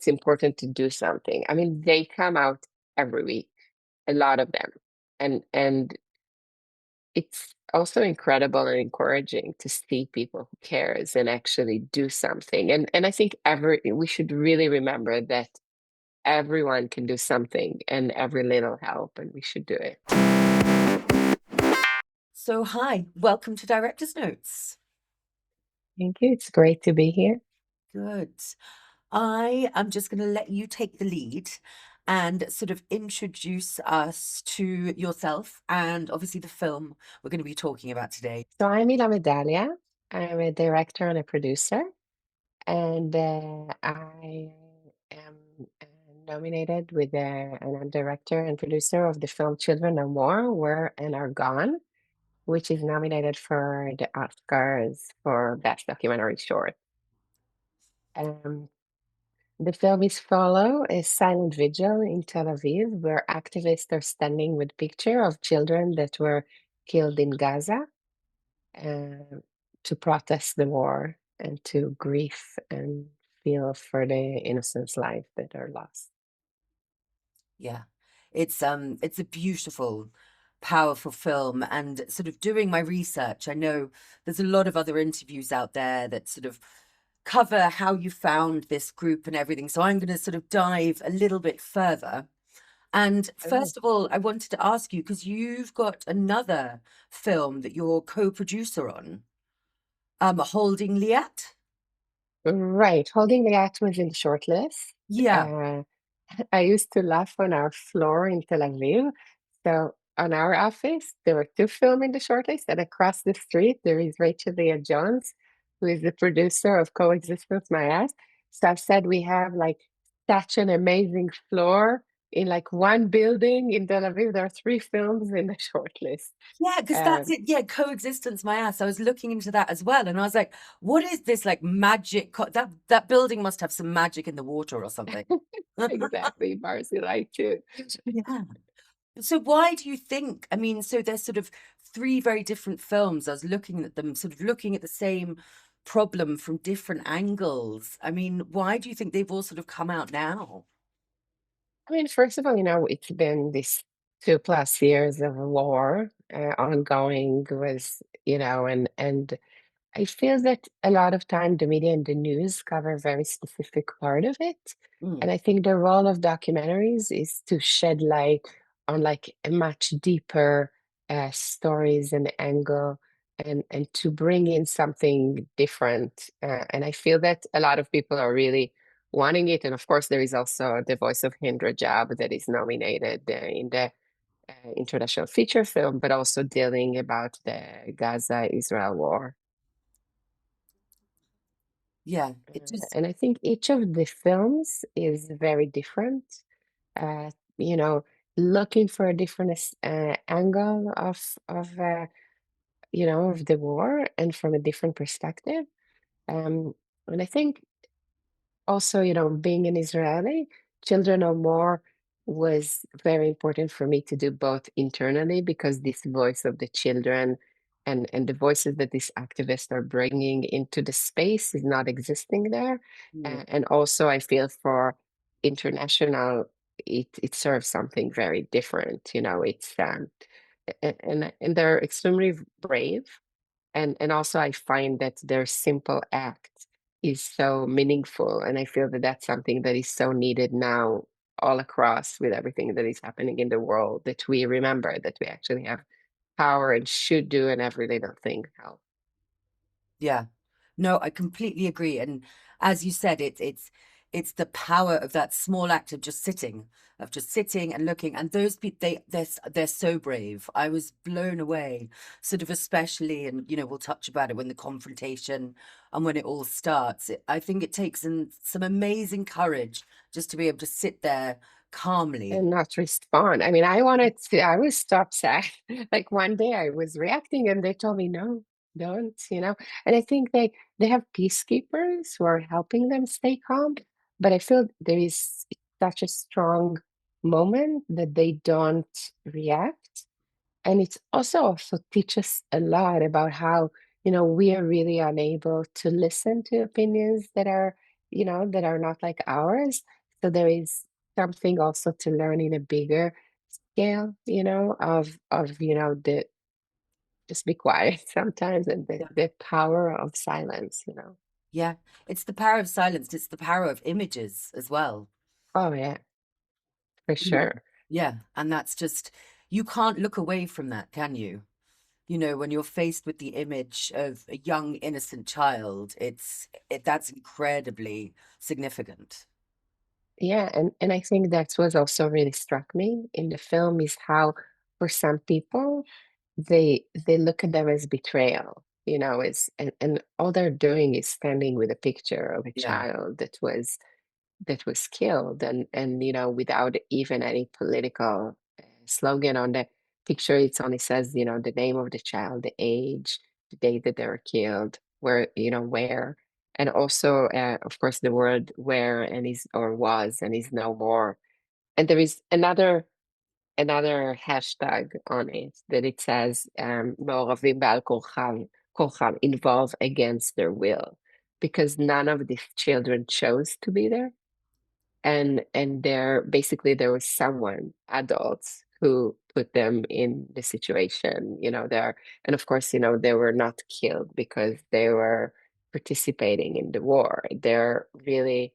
it's important to do something. I mean, they come out every week, a lot of them. And it's also incredible and encouraging to see people who cares and actually do something. And I think we should really remember that everyone can do something and every little help, and we should do it. So, hi, welcome to Director's Notes. Thank you. It's great to be here. Good. I am just going to let you take the lead and sort of introduce us to yourself and obviously the film we're going to be talking about today. So I'm Hilla Medalia. I'm a director and a producer, and I am nominated with and I'm director and producer of the film Children No More, Were and Are Gone, which is nominated for the Oscars for Best Documentary Short. Um, the film is follow a silent vigil in Tel Aviv where activists are standing with picture of children that were killed in Gaza uh, to protest the war and to grieve and feel for the innocents' life that are lost. Yeah. It's a beautiful, powerful film, and sort of doing my research, I know there's a lot of other interviews out there that sort of cover how you found this group and everything. So I'm going to sort of dive a little bit further. And Oh, first of all, I wanted to ask you, because you've got another film that you're co-producer on, Holding Liat. right. Holding the Act was in the shortlist. Yeah. Uh, I used to laugh on our floor in Tel Aviv. So on our office, there were two films in the shortlist, and across the street there is Rachel Leah Jones, who is the producer of Coexistence My Ass. So I've said we have like such an amazing floor in like one building in Tel Aviv. There are three films in the shortlist. Yeah, because that's Um, it. Yeah, Coexistence My Ass. I was looking into that as well, and I was like, what is this like magic? That building must have some magic in the water or something. exactly, Barzilai too. Yeah. So why do you think, I mean, so there's sort of three very different films. I was looking at them, sort of looking at the same problem from different angles. I mean, why do you think they've all sort of come out now? I mean, first of all, it's been this 2+ years of a war ongoing was, and I feel that a lot of time the media and the news cover a very specific part of it. Mm, And I think the role of documentaries is to shed light on like a much deeper stories and angle and to bring in something different. And I feel that a lot of people are really wanting it. And of course, there is also the voice of Hind Rajab that is nominated in the international feature film, but also dealing about the Gaza-Israel war. yeah, it just, And I think each of the films is very different. Uh, you know, looking for a different angle of the war and from a different perspective. Um, and I think also, being an Israeli, Children or More was very important for me to do both internally because this voice of the children and the voices that these activists are bringing into the space is not existing there. mm, And also, I feel for international, it serves something very different. It's and they're extremely brave and also I find that their simple act is so meaningful, and I feel that that's something that is so needed now all across with everything that is happening in the world, that we remember that we actually have power and should do, and every little thing help. yeah. No, I completely agree. And as you said, it's the power of that small act of just sitting and looking. And those people, they're so brave. I was blown away, sort of especially, and we'll touch about it when the confrontation and when it all starts. I think it takes some amazing courage just to be able to sit there calmly. And not respond. I mean, I was stop sad. Like one day I was reacting and they told me, no, don't. And I think they have peacekeepers who are helping them stay calm. But I feel there is such a strong moment that they don't react. And it's also teaches a lot about how, we are really unable to listen to opinions that are that are not like ours. So there is something also to learn in a bigger scale, of the just be quiet sometimes, and the, Yeah. the power of silence. Yeah. It's the power of silence. It's the power of images as well. Oh yeah, for You know, sure. yeah. And that's just, you can't look away from that, can you? When you're faced with the image of a young, innocent child, that's incredibly significant. Yeah, and I think that's what also really struck me in the film is how for some people they look at them as betrayal, and all they're doing is standing with a picture of a Yeah. child that was killed, and without even any political slogan on the picture. It only says the name of the child, the age, the date that they were killed, where, and also of course the word where, and is or was and is no more. And there is another hashtag on it that it says מעורבים בעל כורחם, involve against their will, because none of these children chose to be there, and there was someone, adults, who put them in the situation, there. And of course, they were not killed because they were participating in the war. They're really,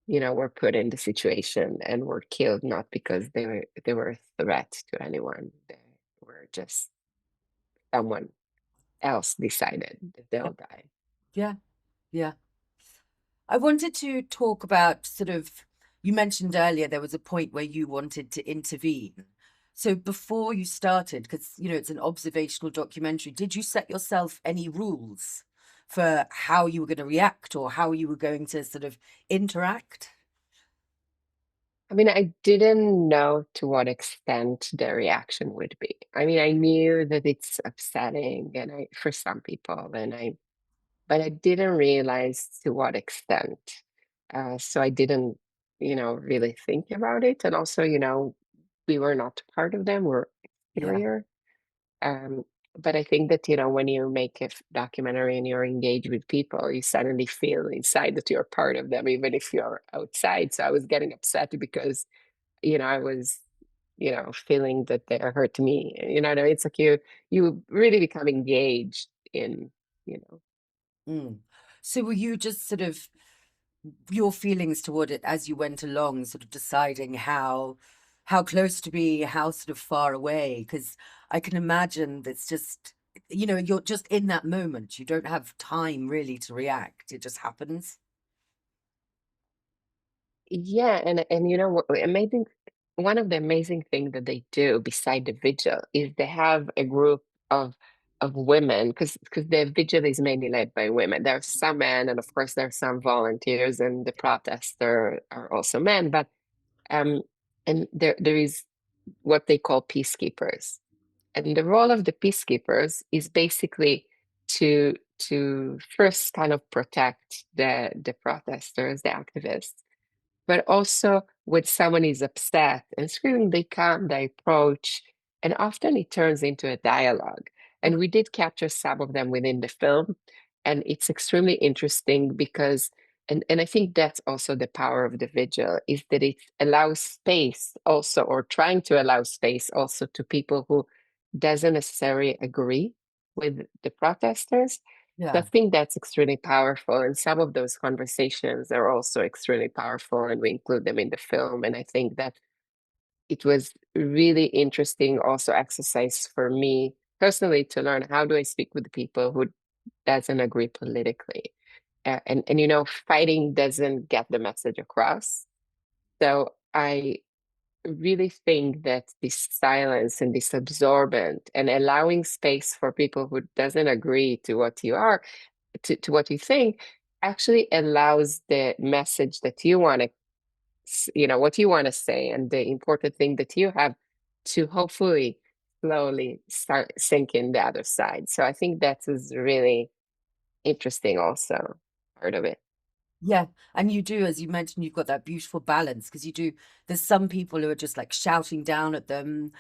were put in the situation and were killed not because they were a threat to anyone. They were just someone else decided that Yeah. they'll die. Yeah. Yeah. I wanted to talk about sort of, you mentioned earlier there was a point where you wanted to intervene. So before you started, because, it's an observational documentary, did you set yourself any rules for how you were going to react or how you were going to sort of interact? I mean, I didn't know to what extent the reaction would be. I mean, I knew that it's upsetting, and for some people, but I didn't realize to what extent. So I didn't, really think about it. And also, we were not part of them, we're Yeah. exterior. Um, but I think that, when you make a documentary and you're engaged with people, you suddenly feel inside that you're part of them, even if you're outside. So I was getting upset because I was, feeling that they hurt me. What I mean? It's like you really become engaged in, you know. Mm. So were you just sort of your feelings toward it as you went along, sort of deciding how close to be, how sort of far away? Because I can imagine that's just, you're just in that moment. You don't have time really to react. It just happens. Yeah, and what amazing, one of the amazing things that they do beside the vigil is they have a group of women, because the vigil is mainly led by women. There are some men, and of course there are some volunteers, and the protesters are also men, but um and there is what they call peacekeepers. And the role of the peacekeepers is basically to first kind of protect the protesters, the activists, but also when someone is upset and screaming, they come, they approach, and often it turns into a dialogue. And we did capture some of them within the film, and it's extremely interesting because, and I think that's also the power of the vigil, is that it allows space also, or trying to allow space also, to people who doesn't necessarily agree with the protesters. So I Yeah. think that's extremely powerful. And some of those conversations are also extremely powerful, and we include them in the film. And I think that it was really interesting also exercise for me personally to learn, how do I speak with people who doesn't agree politically. And fighting doesn't get the message across. So I really think that this silence and this absorbent and allowing space for people who doesn't agree to what you are, to what you think, actually allows the message that you want to, what you want to say, and the important thing that you have to hopefully slowly start sinking the other side. So I think that is really interesting also, part of it. Yeah, and you do, as you mentioned, you've got that beautiful balance because there's some people who are just like shouting down at them,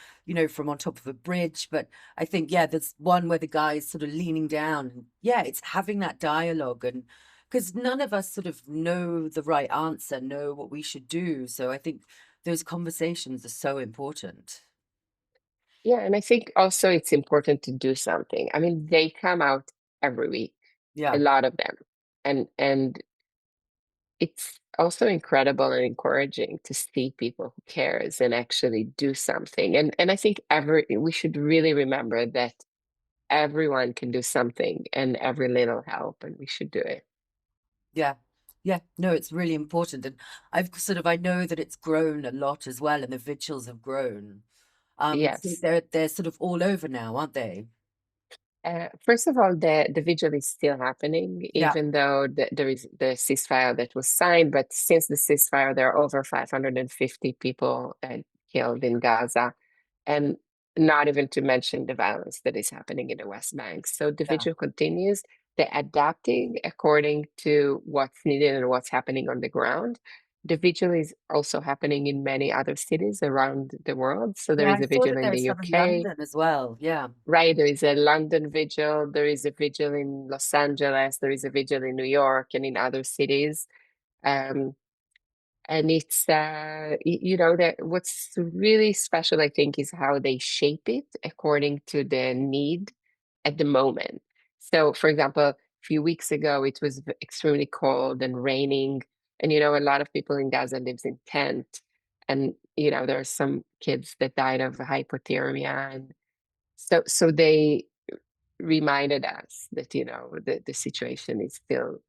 from on top of a bridge. But I think, yeah, there's one where the guy is sort of leaning down. And yeah, it's having that dialogue and because none of us sort of know the right answer, know what we should do. So I think those conversations are so important. Yeah, and I think also it's important to do something. I mean, they come out every week, a Yeah, lot of them. And it's also incredible and encouraging to see people who cares and actually do something. And I think we should really remember that everyone can do something and every little help, and we should do it. yeah, yeah. No, it's really important. And I know that it's grown a lot as well, and the vigils have grown. So Yes. they're sort of all over now, aren't they? First of all, the vigil is still happening, Yeah, even though there is the ceasefire that was signed. But since the ceasefire, there are over 550 people killed in Gaza, and not even to mention the violence that is happening in the West Bank. So the yeah, vigil continues. They're adapting according to what's needed and what's happening on the ground. The vigil is also happening in many other cities around the world. So there yeah. is I a saw vigil that in there the was some in UK. London as well. Yeah, Right, there is a London vigil, there is a vigil in Los Angeles, there is a vigil in New York and in other cities. Um, and it's that what's really special, I think, is how they shape it according to the need at the moment. So, for example, a few weeks ago, it was extremely cold and raining, and a lot of people in Gaza lives in tent, and there are some kids that died of hypothermia, and so they reminded us that the situation is still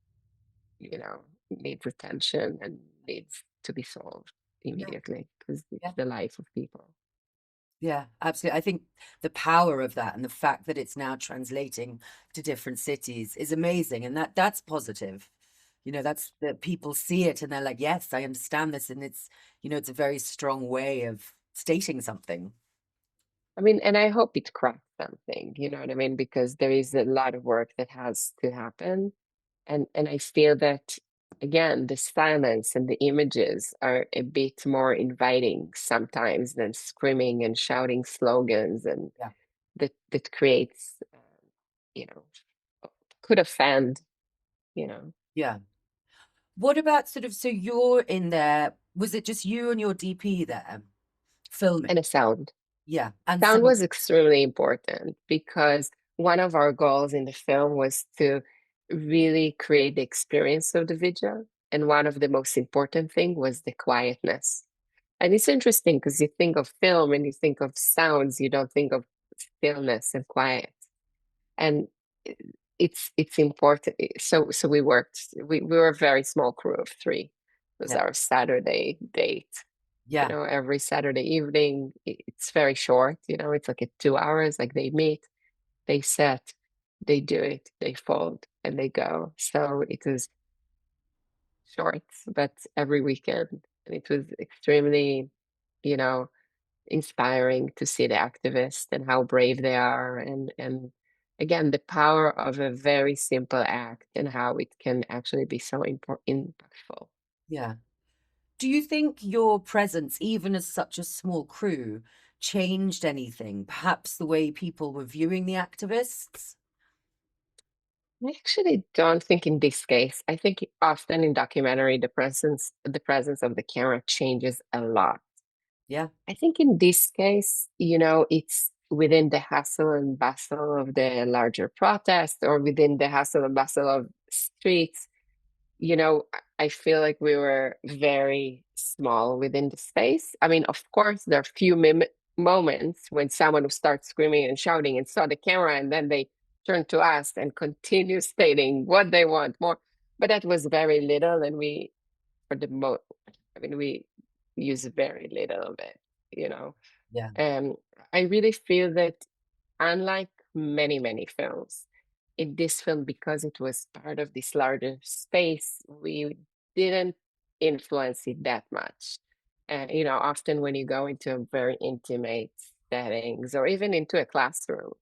needs attention and needs to be solved yeah, immediately because it's yeah. the life of people. Yeah, absolutely. I think the power of that and the fact that it's now translating to different cities is amazing, and that's positive. That's that people see it and they're like, "Yes, I understand this," and it's a very strong way of stating something. I mean, and I hope it cracks something, you know what I mean? Because there is a lot of work that has to happen. And I feel that again, the silence and the images are a bit more inviting sometimes than screaming and shouting slogans, and Yeah, that creates you know could offend, you know, yeah. What about so you're in there? Was it just you and your DP there and filming? a sound. Yeah, and Sound so was extremely important because one of our goals in the film was to really create the experience of the vigil. And one of the most important thing was the quietness. And it's interesting because you think of film and you think of sounds, you don't think of stillness and quiet. And it's important. So we were a very small crew of three. It was yeah, our Saturday date. yeah, Every Saturday evening. It's very short, it's like 2 hours, like they meet, they set, they do it, they fold, and they go. So it was short, but every weekend. And it was extremely, you know, inspiring to see the activists and how brave they are, and again the power of a very simple act and how it can actually be so impactful. yeah. Do you think your presence, even as such a small crew, changed anything? Perhaps the way people were viewing the activists? I actually don't think in this case. I think often in documentary the presence of the camera changes a lot. Yeah, I think in this case, it's within the hustle and bustle of the larger protest or within the hustle and bustle of streets. I feel like we were very small within the space. I mean, of course, there are few moments when someone would start screaming and shouting and saw the camera, and then they turn to us and continue stating what they want more. But that was very little, and for the most, I mean, we use very little of it, you know. yeah, Um, I really feel that unlike many, many films, in this film, because it was part of this larger space, we didn't influence it that much. Often when you go into very intimate settings or even into a classroom,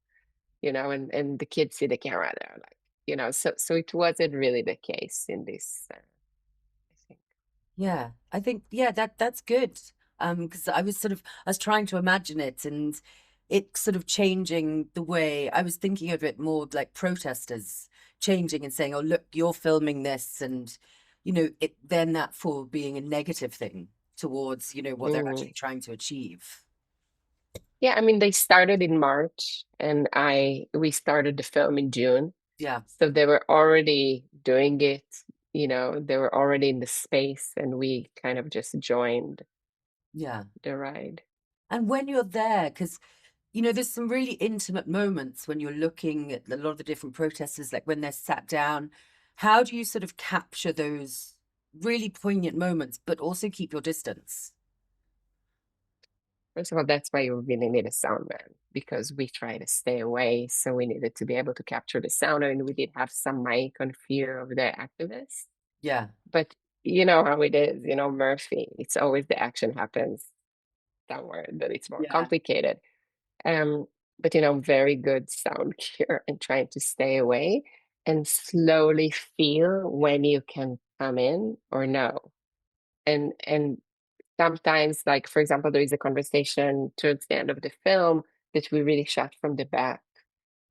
and the kids see the camera, they're like, so it wasn't really the case in this, I think. yeah. I think, yeah, that's good. Because I was trying to imagine it and it sort of changing the way I was thinking of it more like protesters changing and saying, "Oh, look, you're filming this," and it then that for being a negative thing towards what they're Mm. actually trying to achieve. Yeah, I mean, they started in March and we started the film in June. Yeah, So they were already doing it, they were already in the space and we kind of just joined yeah. the ride. And when you're there, because there's some really intimate moments when you're looking at a lot of the different protesters, like when they're sat down. How do you sort of capture those really poignant moments, but also keep your distance? First of all, that's why you really need a sound man because we try to stay away. So we needed to be able to capture the sound and we did have some mic on fear of the activists. Yeah, But you know how it is, Murphy, it's always the action happens somewhere that it's more yeah, complicated. Um, but very good sound gear and trying to stay away and slowly feel when you can come in or no. And sometimes, like for example, there is a conversation towards the end of the film that we really shot from the back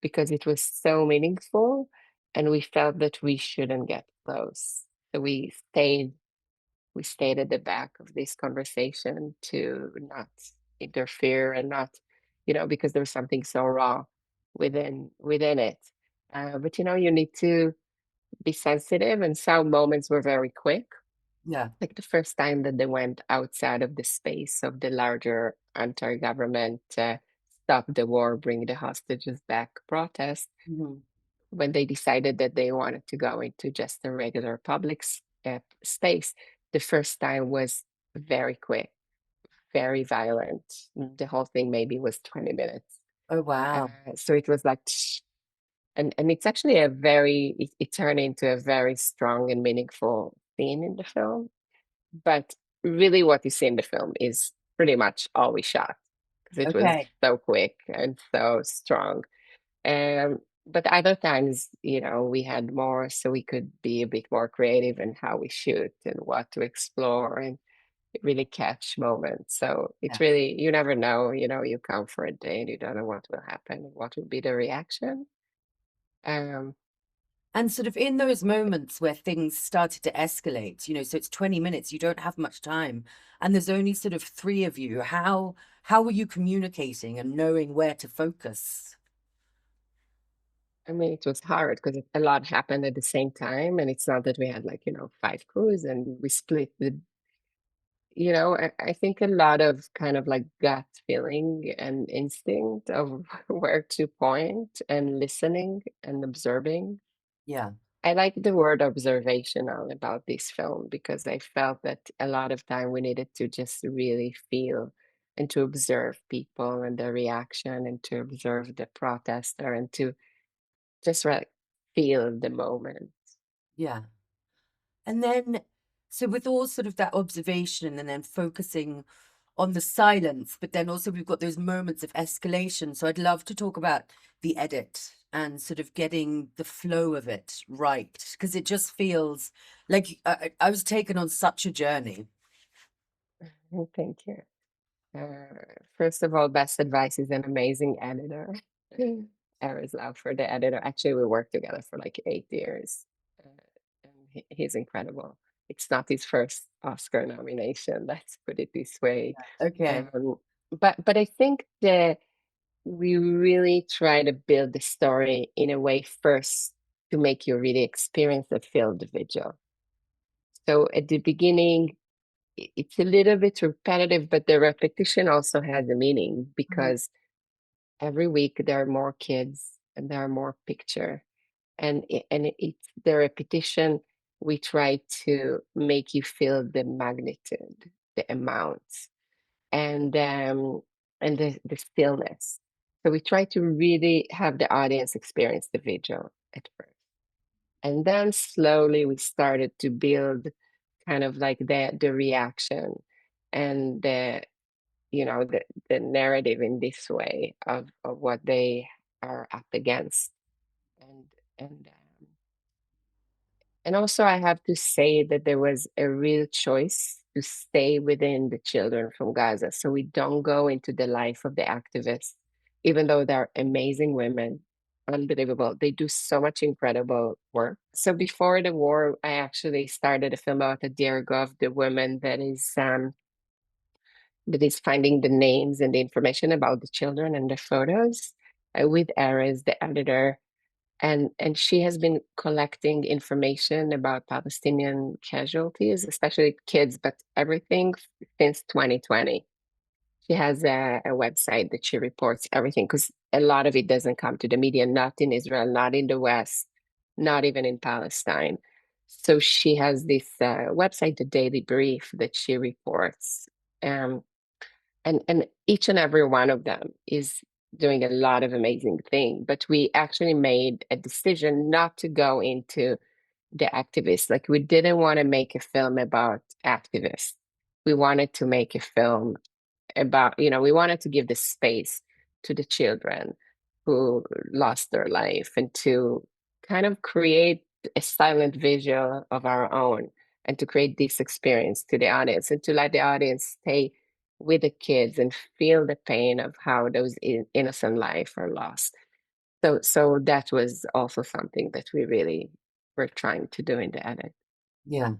because it was so meaningful and we felt that we shouldn't get close. So we stayed at the back of this conversation to not interfere and not, because there's something so raw within it. But you need to be sensitive, and some moments were very quick. yeah. Like the first time that they went outside of the space of the larger anti-government stop the war, bring the hostages back protest, Mhm. when they decided that they wanted to go into just a regular public space, the first time was very quick, very violent. The whole thing maybe was 20 minutes. Oh, wow. So it was like, and it's actually it turned into a very strong and meaningful scene in the film. But really, what you see in the film is pretty much all we shot because it was Okay. so quick and so strong. But other times, we had more, so we could be a bit more creative in how we shoot and what to explore and really catch moments. So it's Yeah. really, you never know, you come for a day and you don't know what will happen, what will be the reaction. Um, And sort of in those moments where things started to escalate, so it's 20 minutes, you don't have much time, and there's only sort of three of you. How were you communicating and knowing where to focus? I mean, it was hard because a lot happened at the same time, and it's not that we had like, five crews and we split I think a lot of kind of like gut feeling and instinct of where to point and listening and observing. Yeah, I like the word observational about this film because I felt that a lot of time we needed to just really feel and to observe people and their reaction and to observe the protester and to just feel the moment. yeah. And then, so with all sort of that observation and then focusing on the silence, but then also we've got those moments of escalation. So I'd love to talk about the edit and sort of getting the flow of it right, because it just feels like I was taken on such a journey. Thank you. First of all, Best Advice is an amazing editor. Era's love for the editor. Actually, we worked together for like 8 years, and he's incredible. It's not his first Oscar nomination, let's put it this way. Okay. Um, but I think that we really try to build the story in a way first to make you really experience the film, the vigil. So at the beginning, it's a little bit repetitive, but the repetition also has a meaning Mhm. because every week there are more kids and there are more picture, and it's the repetition. We try to make you feel the magnitude, the amounts, and the stillness. So we try to really have the audience experience the vigil at first, and then slowly we started to build kind of like the reaction and the narrative in this way of what they are up against. And and um, and also I have to say that there was a real choice to stay within the children from Gaza, so we don't go into the life of the activists, even though they're amazing women, unbelievable. They do so much incredible work. So before the war, I actually started a film about a year ago of the woman that is finding the names and the information about the children and the photos with Ares, the editor, and she has been collecting information about Palestinian casualties, especially kids, but everything since 2020. She has a website that she reports everything because a lot of it doesn't come to the media, not in Israel, not in the West, not even in Palestine. So she has this website, the Daily Brief, that she reports. Um, and each and every one of them is doing a lot of amazing things. But we actually made a decision not to go into the activists. Like we didn't want to make a film about activists. We wanted to make a film about, we wanted to give the space to the children who lost their life and to kind of create a silent visual of our own and to create this experience to the audience and to let the audience stay with the kids and feel the pain of how those innocent lives are lost. So that was also something that we really were trying to do in the edit. Yeah.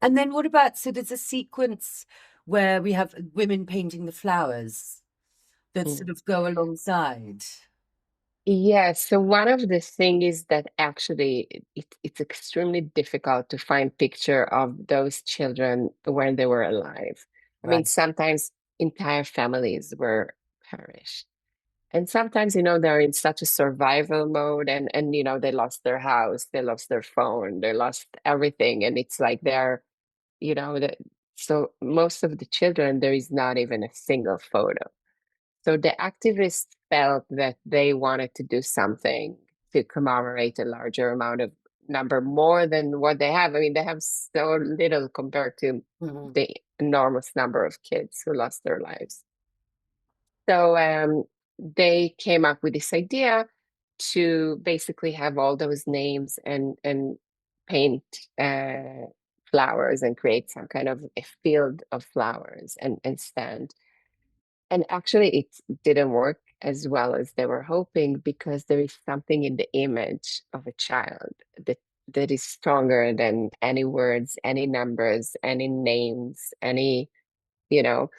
And then what about, so there's a sequence where we have women painting the flowers that sort Mm. of go alongside. Yes, so one of the things is that actually it's extremely difficult to find picture of those children when they were alive. I mean, Right. sometimes entire families were perished. And sometimes, they're in such a survival mode and they lost their house, they lost their phone, they lost everything. And it's like so most of the children, there is not even a single photo. So the activists felt that they wanted to do something to commemorate a larger amount of number, more than what they have. I mean, they have so little compared to Mhm. the enormous number of kids who lost their lives. So they came up with this idea to basically have all those names and paint flowers and create some kind of a field of flowers and stand. And actually, it didn't work as well as they were hoping because there is something in the image of a child that is stronger than any words, any numbers, any names, any, you know,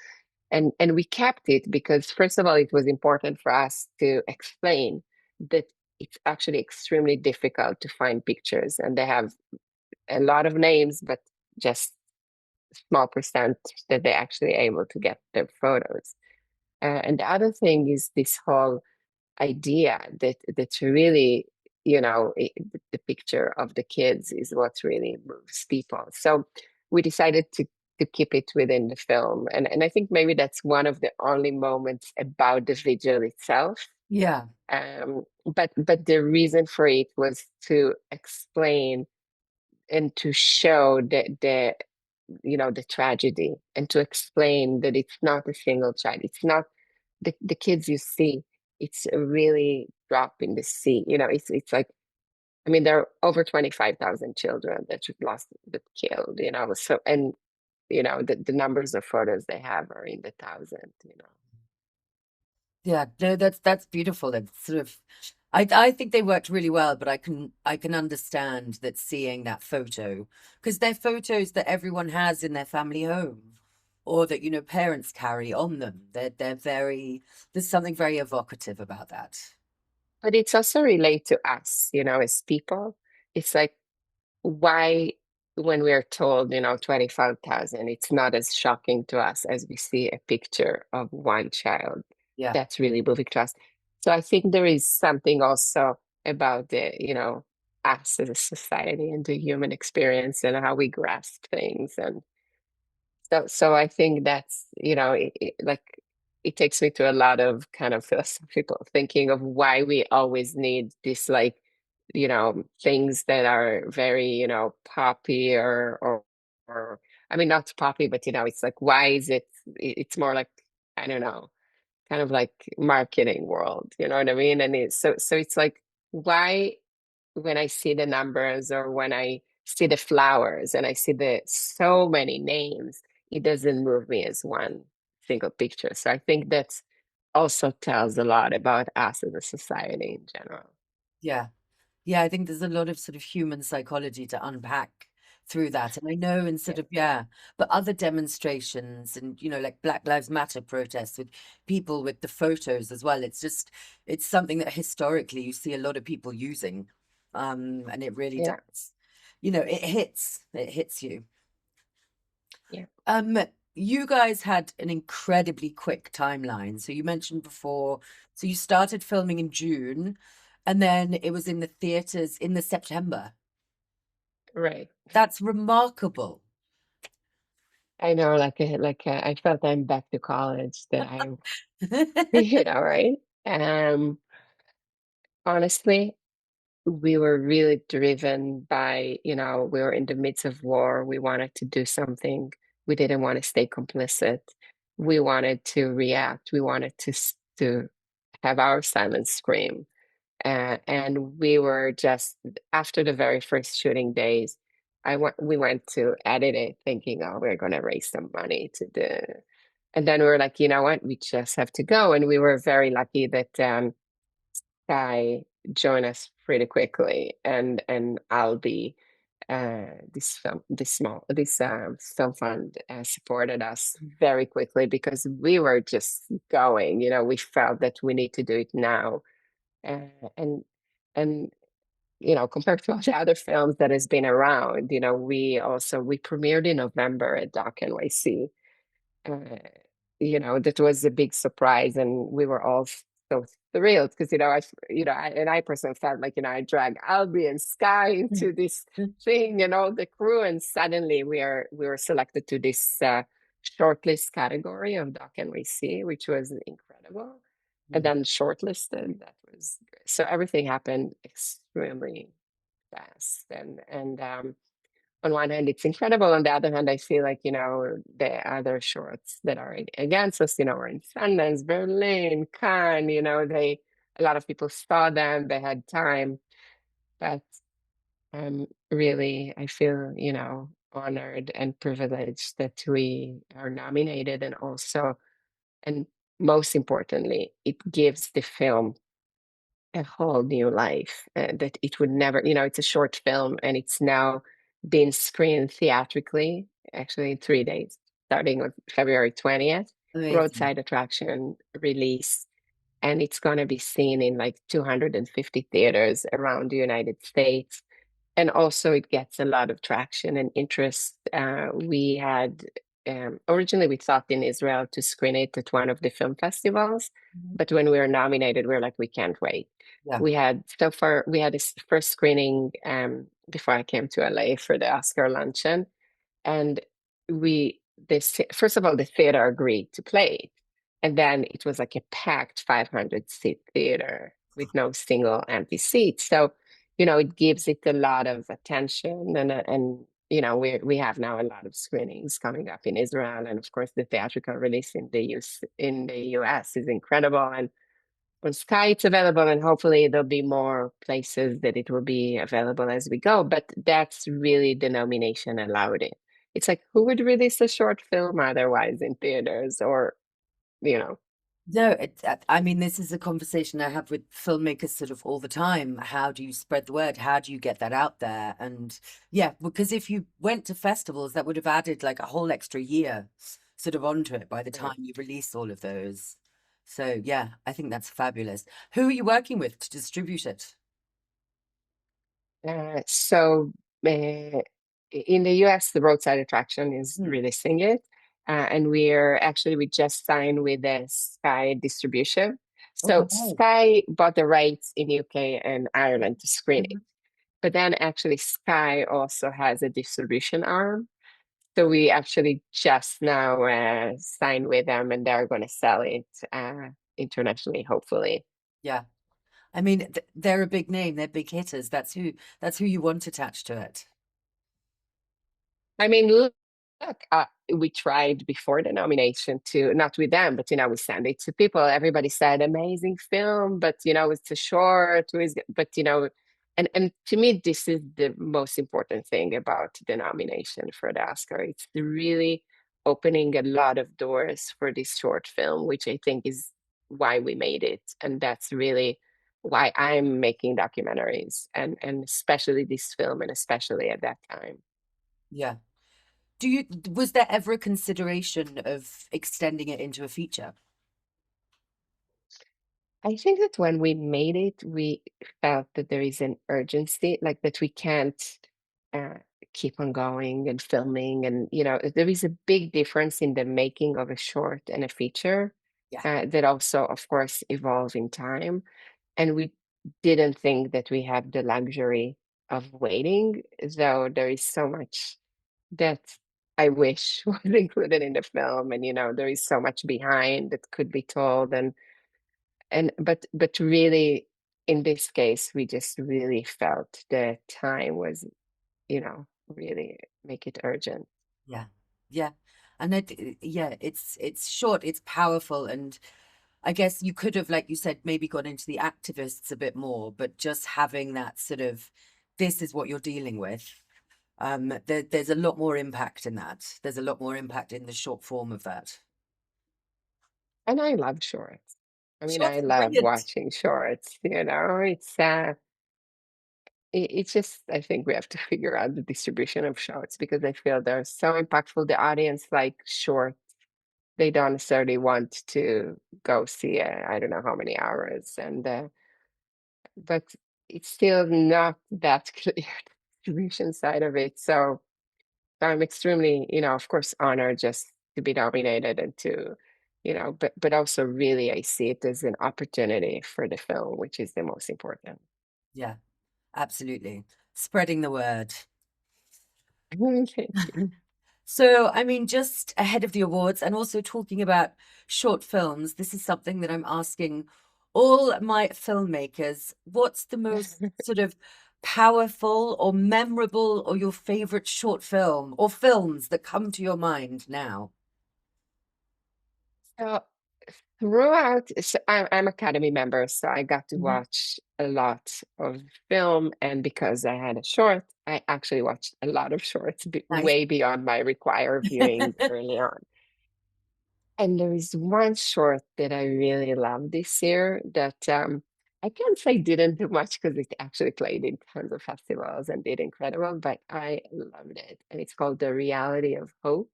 and we kept it because first of all, it was important for us to explain that it's actually extremely difficult to find pictures and they have a lot of names, but just small percent that they're actually able to get their photos. And the other thing is this whole idea that really, the picture of the kids is what really moves people. So we decided to keep it within the film, and I think maybe that's one of the only moments about the vigil itself. Yeah. But the reason for it was to explain and to show the tragedy and to explain that it's not a single child. It's not the kids you see. It's a really drop in the sea. It's like, I mean, there are over 25,000 children that killed, so, and, the numbers of photos they have are in the thousand. Yeah, no, that's beautiful. It's sort of, I think they worked really well, but I can understand that seeing that photo, because they're photos that everyone has in their family home, or that parents carry on them. They're very, there's something very evocative about that. But it's also relate to us, as people. It's like, why, when we're told, 25,000, it's not as shocking to us as we see a picture of one child. Yeah, That's really moving to us. So I think there is something also about us as a society and the human experience and how we grasp things. And so I think that's, like it takes me to a lot of kind of philosophical thinking of why we always need this, like, things that are very, poppy or I mean, not poppy, but it's like, why is it's more like, I don't know, kind of like marketing world, you know what I mean? And so it's like, why, when I see the numbers or when I see the flowers and I see the so many names, it doesn't move me as one single picture. So I think that's also tells a lot about us as a society in general. Yeah. Yeah, I think there's a lot of sort of human psychology to unpack through that. And I know in Yeah, sort of, yeah, but other demonstrations and, like Black Lives Matter protests with people with the photos as well. It's just, it's something that historically you see a lot of people using. And it really yeah, does, it hits you. yeah. Um, you guys had an incredibly quick timeline. So you mentioned before, so you started filming in June, and then it was in the theaters in the September. Right. That's remarkable. I know, I felt I'm back to college that I, right? Um, Honestly, we were really driven by, we were in the midst of war. We wanted to do something. We didn't want to stay complicit. We wanted to react. We wanted to have our silent scream. And we were just after the very first shooting days, we went to edit it thinking, oh, we're gonna raise some money to do. And then we were like, you know what, we just have to go. And we were very lucky that Guy joined us pretty quickly, and Albi, this film fund supported us very quickly because we were just going. We felt that we need to do it now, uh, and and compared to all the other films that has been around, we premiered in November at Doc NYC. Uh, that was a big surprise, and we were all so thrilled because I personally felt like I dragged Albie and Sky into this thing, the crew, and suddenly we were selected to this shortlist category of Doc NYC, which was incredible, and then shortlisted. That was so everything happened extremely fast, and on one hand, it's incredible. On the other hand, I feel like, the other shorts that are against us, we're in Sundance, Berlin, Cannes, a lot of people saw them, they had time. But really, I feel, honored and privileged that we are nominated, and most importantly, it gives the film a whole new life that it would never, it's a short film and it's now been screened theatrically, actually in 3 days, starting on February 20th, Amazing. roadside attraction release. And it's going to be seen in like 250 theaters around the United States. And also, it gets a lot of traction and interest. We had originally we thought in Israel to screen it at one of the film festivals, Mhm. but when we were nominated, we were like, we can't wait. Yeah, We had this first screening before I came to LA for the Oscar luncheon, and we this first of all the theater agreed to play it, and then it was like a packed 500-seat theater with no single empty seat. So it gives it a lot of attention, and we have now a lot of screenings coming up in Israel, and of course the theatrical release in the US is incredible. And on Sky it's available, and hopefully there'll be more places that it will be available as we go. But that's really the nomination allowed it. It's like, who would release a short film otherwise in theaters, or you know no, I mean, this is a conversation I have with filmmakers sort of all the time. How do you spread the word? How do you get that out there? And yeah, because if you went to festivals, that would have added like a whole extra year sort of onto it by the time right. you release all of those. So yeah, I think that's fabulous. Who are you working with to distribute it? So in the US, the roadside attraction is Hmm. releasing it. And we just signed with the Sky distribution. Oh, So wow. Sky bought the rights in UK and Ireland to screen it. Mhm. But then actually Sky also has a distribution arm. So we actually just now signed with them, and they're going to sell it internationally, hopefully. Yeah. I mean, they're a big name. They're big hitters. That's who you want attached to it. I mean, look, we tried before the nomination to, not with them, but we send it to people. Everybody said amazing film, but it's a short. But and to me, this is the most important thing about the nomination for the Oscar. It's really opening a lot of doors for this short film, which I think is why we made it, and that's really why I'm making documentaries, and especially this film, and especially at that time. Yeah. Do you, was there ever a consideration of extending it into a feature? I think that when we made it, we felt that there is an urgency, like that we can't uh, keep on going and filming. And, there is a big difference in the making of a short and a feature Yeah. that also, of course, evolve in time. And we didn't think that we have the luxury of waiting, though there is so much that I wish was included in the film. And, there is so much behind that could be told. But really, in this case, we just really felt the time was, really make it urgent. Yeah. Yeah. And yeah, it's short, it's powerful, and I guess you could have, like you said, maybe gone into the activists a bit more, but just having that sort of, this is what you're dealing with. There's a lot more impact in that. There's a lot more impact in the short form of that. And I love shorts. I mean, I Shorts are love brilliant. watching shorts, it's just, I think we have to figure out the distribution of shorts, because I feel they're so impactful. The audience like short. They don't necessarily want to go see I don't know how many hours, but it's still not that clear, the distribution side of it. So I'm extremely, of course, honored just to be nominated, and to, but also really I see it as an opportunity for the film, which is the most important. Yeah, absolutely. Spreading the word. Thank you. So, I mean, just ahead of the awards and also talking about short films, this is something that I'm asking all my filmmakers. What's the most sort of powerful or memorable or your favorite short film or films that come to your mind now? So throughout, so I'm Academy member, so I got to Mhm. watch a lot of film, and because I had a short, I actually watched a lot of shorts, Nice. way beyond my required viewing early on. And there is one short that I really love this year that I can't say didn't do much, because it actually played in tons of festivals and did incredible, but I loved it. And it's called The Reality of Hope.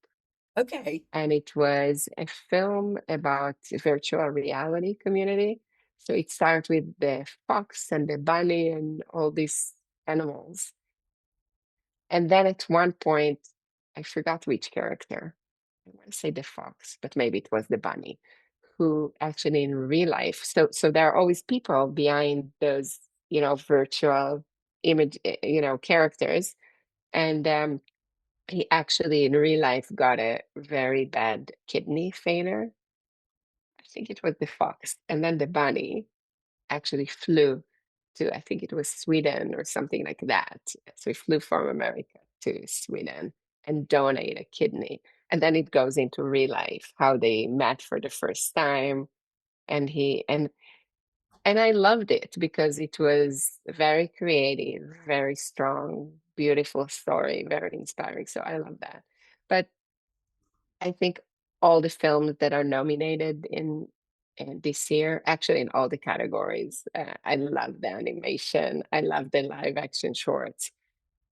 Okay. And it was a film about virtual reality community. So it starts with the fox and the bunny and all these animals. And then at one point, I forgot which character. I want to say the fox, but maybe it was the bunny, who actually in real life. So there are always people behind those, virtual image, characters. And he actually in real life got a very bad kidney failure. I think it was the fox. And then the bunny actually flew to, I think it was Sweden or something like that. So he flew from America to Sweden and donated a kidney. And then it goes into real life, how they met for the first time. And I loved it because it was very creative, very strong, beautiful story, very inspiring. So I love that. But I think all the films that are nominated in this year, actually in all the categories, I love the animation, I love the live action shorts,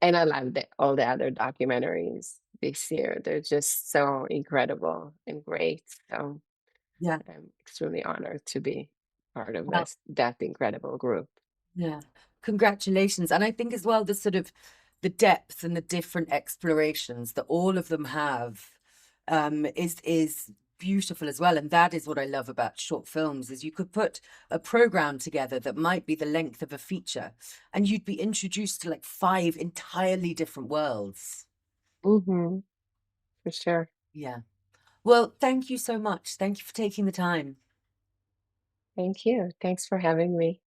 and I love all the other documentaries this year. They're just so incredible and great. So Yeah. I'm extremely honored to be part of Well, that incredible group. yeah. Congratulations. And I think as well, the sort of the depth and the different explorations that all of them have is beautiful as well. And that is what I love about short films is you could put a program together that might be the length of a feature and you'd be introduced to like five entirely different worlds. Hmm. For sure. Yeah. Well, thank you so much. Thank you for taking the time. Thank you. Thanks for having me.